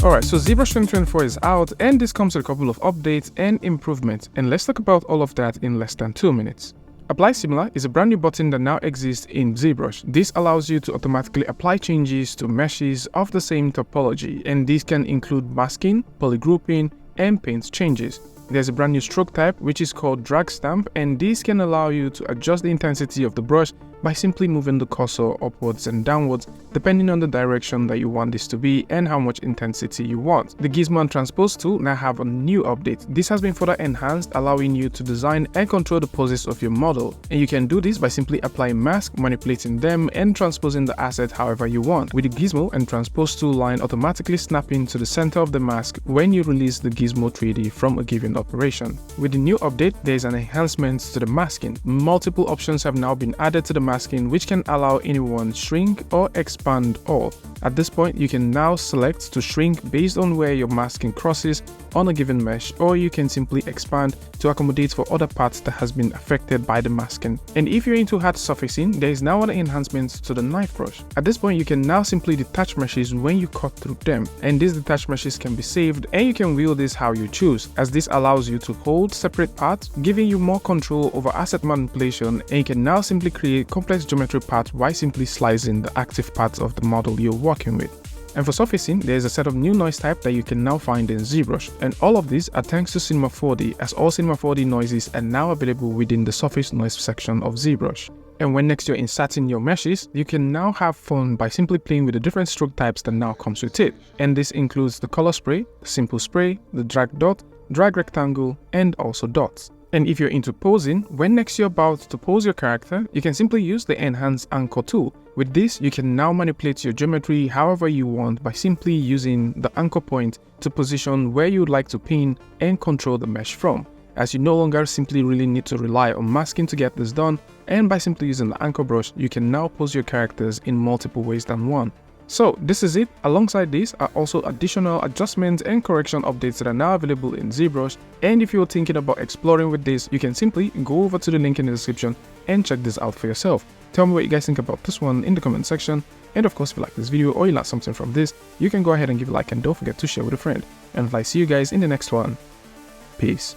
Alright, so Zbrush 2024 is out, and this comes with a couple of updates and improvements, and let's talk about all of that in less than 2 minutes. Apply Similar is a brand new button that now exists in Zbrush. This allows you to automatically apply changes to meshes of the same topology, and these can include masking, polygrouping, and paint changes. There's a brand new stroke type which is called drag stamp, and this can allow you to adjust the intensity of the brush by simply moving the cursor upwards and downwards depending on the direction that you want this to be and how much intensity you want. The Gizmo and Transpose tool now have a new update. This has been further enhanced, allowing you to design and control the poses of your model, and you can do this by simply applying masks, manipulating them, and transposing the asset however you want, with the Gizmo and Transpose tool line automatically snapping to the center of the mask when you release the Gizmo 3D from a given operation. With the new update, there is an enhancement to the masking. Multiple options have now been added to the masking, which can allow anyone shrink or expand all. At this point, you can now select to shrink based on where your masking crosses on a given mesh, or you can simply expand to accommodate for other parts that has been affected by the masking. And if you're into hard surfacing, there is now an enhancement to the knife brush. At this point, you can now simply detach meshes when you cut through them, and these detached meshes can be saved, and you can wield this how you choose, as this allows you to hold separate parts, giving you more control over asset manipulation, and you can now simply create complex geometry parts while simply slicing the active parts of the model you're working with. And for surfacing, there is a set of new noise type that you can now find in Zbrush, and all of these are thanks to Cinema 4D, as all Cinema 4D noises are now available within the surface noise section of Zbrush. And when next you're inserting your meshes, you can now have fun by simply playing with the different stroke types that now comes with it. And this includes the color spray, the simple spray, the drag dot, drag rectangle, and also dots. And if you're into posing, when next you're about to pose your character, you can simply use the Enhance Anchor tool. With this, you can now manipulate your geometry however you want by simply using the anchor point to position where you'd like to pin and control the mesh from, as you no longer simply really need to rely on masking to get this done, and by simply using the anchor brush, you can now pose your characters in multiple ways than one. So this is it. Alongside this are also additional adjustments and correction updates that are now available in Zbrush, and if you're thinking about exploring with this, you can simply go over to the link in the description and check this out for yourself. Tell me what you guys think about this one in the comment section, and of course if you like this video or you learned something from this, you can go ahead and give a like and don't forget to share with a friend. And if I see you guys in the next one, peace.